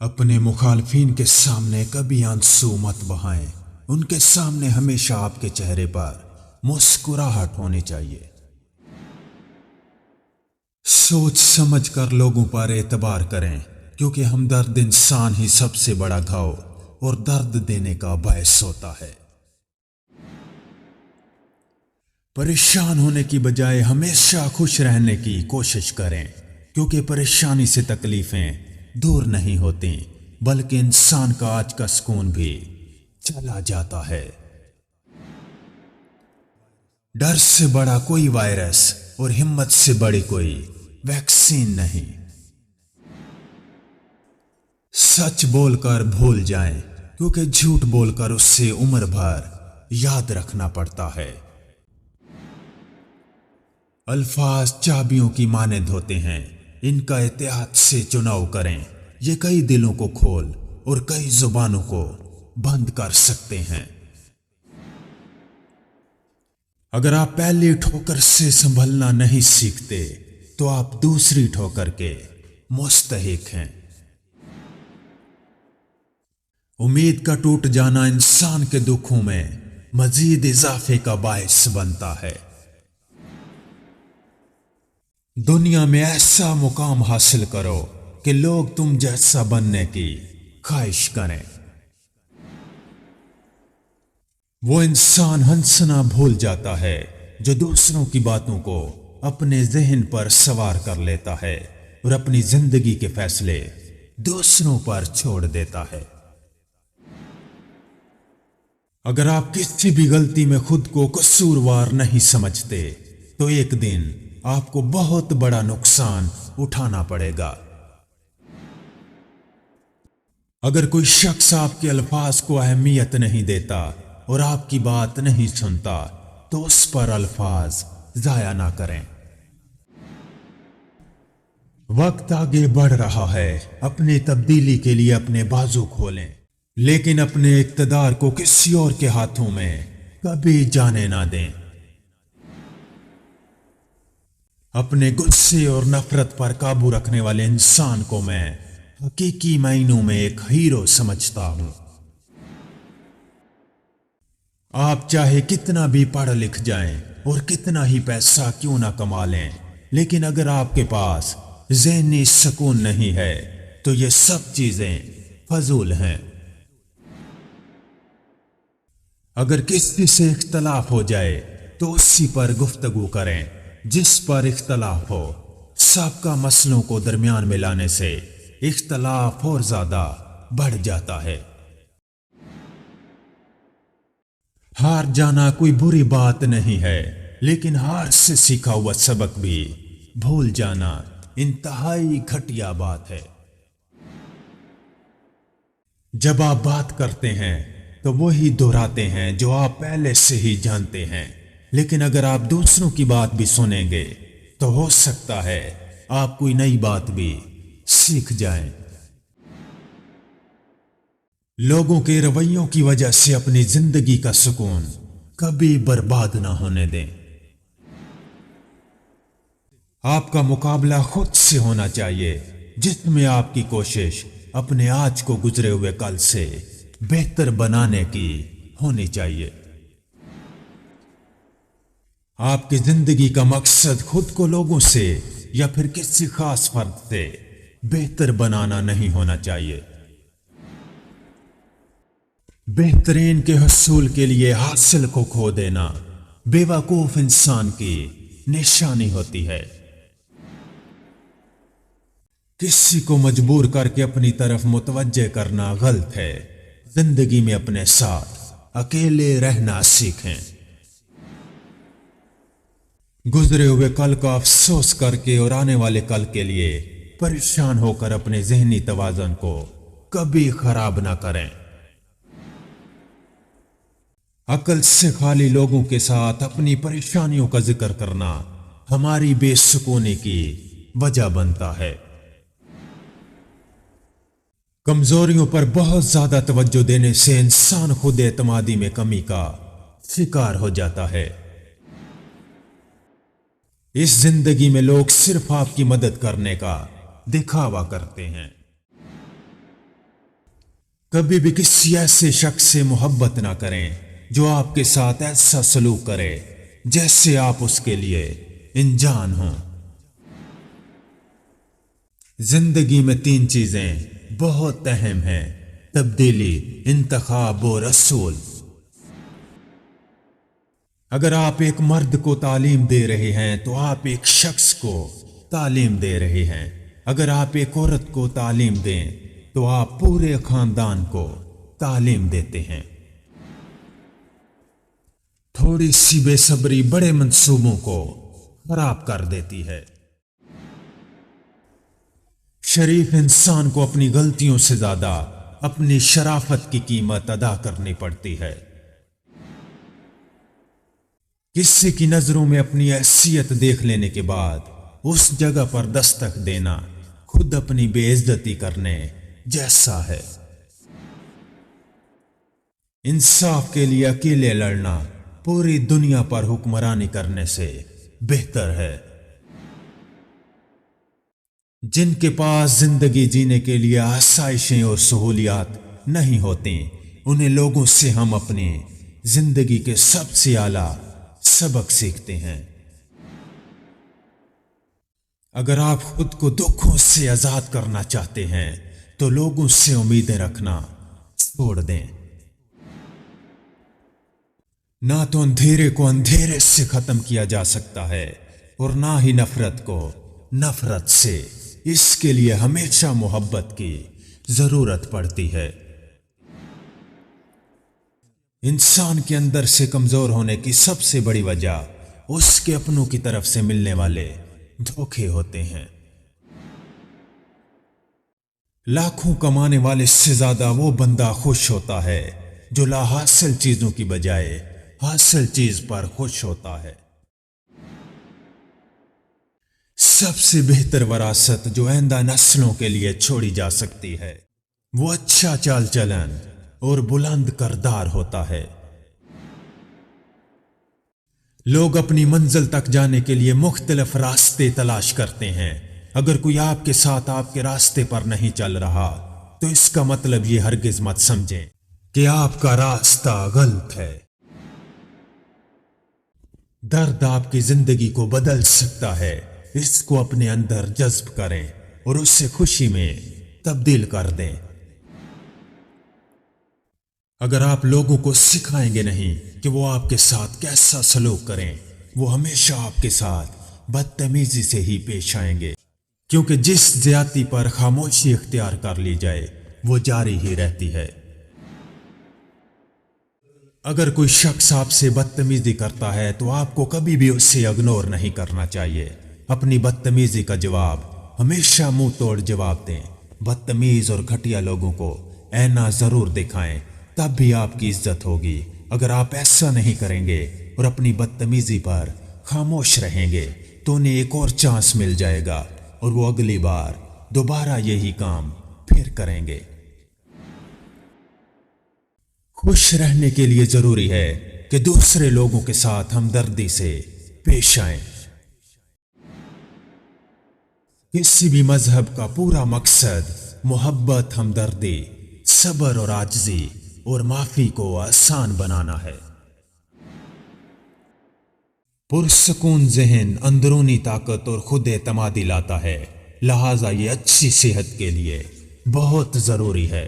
अपने मुखालफिन के सामने कभी आंसू मत बहाएं। उनके सामने हमेशा आपके चेहरे पर मुस्कुराहट होनी चाहिए। सोच समझ कर लोगों पर एतबार करें, क्योंकि हमदर्द इंसान ही सबसे बड़ा घाव और दर्द देने का बायस होता है। परेशान होने की बजाय हमेशा खुश रहने की कोशिश करें, क्योंकि परेशानी से तकलीफें दूर नहीं होती, बल्कि इंसान का आज का सुकून भी चला जाता है। डर से बड़ा कोई वायरस और हिम्मत से बड़ी कोई वैक्सीन नहीं। सच बोलकर भूल जाएं, क्योंकि झूठ बोलकर उससे उम्र भर याद रखना पड़ता है। अल्फाज चाबियों की मानंद होते हैं, इनका एहतियात से चुनाव करें। ये कई दिलों को खोल और कई जुबानों को बंद कर सकते हैं। अगर आप पहली ठोकर से संभलना नहीं सीखते, तो आप दूसरी ठोकर के मुस्तहिक हैं। उम्मीद का टूट जाना इंसान के दुखों में मजीद इजाफे का बायस बनता है। दुनिया में ऐसा मुकाम हासिल करो कि लोग तुम जैसा बनने की ख्वाहिश करें। वो इंसान हंसना भूल जाता है जो दूसरों की बातों को अपने जहन पर सवार कर लेता है और अपनी जिंदगी के फैसले दूसरों पर छोड़ देता है। अगर आप किसी भी गलती में खुद को कसूरवार नहीं समझते, तो एक दिन आपको बहुत बड़ा नुकसान उठाना पड़ेगा। अगर कोई शख्स आपके अल्फाज को अहमियत नहीं देता और आपकी बात नहीं सुनता, तो उस पर अल्फाज जाया ना करें। वक्त आगे बढ़ रहा है, अपनी तब्दीली के लिए अपने बाजू खोलें, लेकिन अपने इक्तदार को किसी और के हाथों में कभी जाने ना दें। अपने गुस्से और नफरत पर काबू रखने वाले इंसान को मैं हकीकी मायनों में एक हीरो समझता हूं। आप चाहे कितना भी पढ़ लिख जाएं और कितना ही पैसा क्यों ना कमा लें, लेकिन अगर आपके पास ज़हनी सुकून नहीं है, तो ये सब चीजें फजूल हैं। अगर किसी से इख्तलाफ हो जाए, तो उसी पर गुफ्तगू करें जिस पर इख्तलाफ हो। सबका मसलों को दरमियान में लाने से इख्तलाफ और ज्यादा बढ़ जाता है। हार जाना कोई बुरी बात नहीं है, लेकिन हार से सीखा हुआ सबक भी भूल जाना इंतहाई घटिया बात है। जब आप बात करते हैं, तो वही दोहराते हैं जो आप पहले से ही जानते हैं, लेकिन अगर आप दूसरों की बात भी सुनेंगे, तो हो सकता है आप कोई नई बात भी सीख जाएं। लोगों के रवैयों की वजह से अपनी जिंदगी का सुकून कभी बर्बाद ना होने दें। आपका मुकाबला खुद से होना चाहिए, जिसमें आपकी कोशिश अपने आज को गुजरे हुए कल से बेहतर बनाने की होनी चाहिए। आपकी जिंदगी का मकसद खुद को लोगों से या फिर किसी खास फर्द से बेहतर बनाना नहीं होना चाहिए। बेहतरीन के हसूल के लिए हासिल को खो देना बेवकूफ इंसान की निशानी होती है। किसी को मजबूर करके अपनी तरफ मुतवज्जे करना गलत है। जिंदगी में अपने साथ अकेले रहना सीखें। गुजरे हुए कल का अफसोस करके और आने वाले कल के लिए परेशान होकर अपने जहनी तवाज़ुन को कभी खराब ना करें। अकल से खाली लोगों के साथ अपनी परेशानियों का जिक्र करना हमारी बेसुकूनी की वजह बनता है। कमजोरियों पर बहुत ज्यादा तवज्जो देने से इंसान खुद एतमादी में कमी का शिकार हो जाता है। इस जिंदगी में लोग सिर्फ आपकी मदद करने का दिखावा करते हैं। कभी भी किसी ऐसे शख्स से मोहब्बत ना करें जो आपके साथ ऐसा सलूक करे जैसे आप उसके लिए अनजान हों। जिंदगी में 3 चीजें बहुत अहम हैं: तब्दीली, इंतखाब और रसूल। अगर आप एक मर्द को तालीम दे रहे हैं तो आप एक शख्स को तालीम दे रहे हैं। अगर आप एक औरत को तालीम दें तो आप पूरे खानदान को तालीम देते हैं। थोड़ी सी बेसब्री बड़े मंसूबों को खराब कर देती है। शरीफ इंसान को अपनी गलतियों से ज्यादा अपनी शराफत की कीमत अदा करनी पड़ती है। किसी की नजरों में अपनी हैसियत देख लेने के बाद उस जगह पर दस्तक देना खुद अपनी बेइज्जती करने जैसा है। इंसाफ के लिए अकेले लड़ना पूरी दुनिया पर हुक्मरानी करने से बेहतर है। जिनके पास जिंदगी जीने के लिए आसाइशें और सहूलियात नहीं होती, उन्हें लोगों से हम अपनी जिंदगी के सबसे आला सबक सीखते हैं। अगर आप खुद को दुखों से आजाद करना चाहते हैं तो लोगों से उम्मीदें रखना छोड़ दें। ना तो अंधेरे को अंधेरे से खत्म किया जा सकता है और ना ही नफरत को नफरत से। इसके लिए हमेशा मोहब्बत की जरूरत पड़ती है। इंसान के अंदर से कमजोर होने की सबसे बड़ी वजह उसके अपनों की तरफ से मिलने वाले धोखे होते हैं। लाखों कमाने वाले से ज्यादा वो बंदा खुश होता है जो लाहासिल चीजों की बजाय हासिल चीज पर खुश होता है। सबसे बेहतर वरासत जो आइंदा नस्लों के लिए छोड़ी जा सकती है वो अच्छा चाल चलन और बुलंद किरदार होता है। लोग अपनी मंजिल तक जाने के लिए मुख्तलिफ रास्ते तलाश करते हैं। अगर कोई आपके साथ आपके रास्ते पर नहीं चल रहा तो इसका मतलब ये हरगिज मत समझें कि आपका रास्ता गलत है। दर्द आपकी जिंदगी को बदल सकता है। इसको अपने अंदर जज्ब करें और उससे खुशी में तब्दील कर दें। अगर आप लोगों को सिखाएंगे नहीं कि वो आपके साथ कैसा सलूक करें, वो हमेशा आपके साथ बदतमीजी से ही पेश आएंगे, क्योंकि जिस ज्यादती पर खामोशी इख्तियार कर ली जाए वो जारी ही रहती है। अगर कोई शख्स आपसे बदतमीजी करता है तो आपको कभी भी उससे इग्नोर नहीं करना चाहिए। अपनी बदतमीजी का जवाब हमेशा मुंह तोड़ जवाब दें। बदतमीज और घटिया लोगों को ऐना जरूर दिखाएं, तब भी आपकी इज्जत होगी। अगर आप ऐसा नहीं करेंगे और अपनी बदतमीजी पर खामोश रहेंगे तो उन्हें एक और चांस मिल जाएगा और वो अगली बार दोबारा यही काम फिर करेंगे। खुश रहने के लिए जरूरी है कि दूसरे लोगों के साथ हमदर्दी से पेश आएं। किसी भी मजहब का पूरा मकसद मोहब्बत, हमदर्दी, सब्र और आजिज़ी और माफी को आसान बनाना है। पुरसकून ज़हन अंदरूनी ताकत और खुद एतमादी लाता है, लिहाजा ये अच्छी सेहत के लिए बहुत जरूरी है।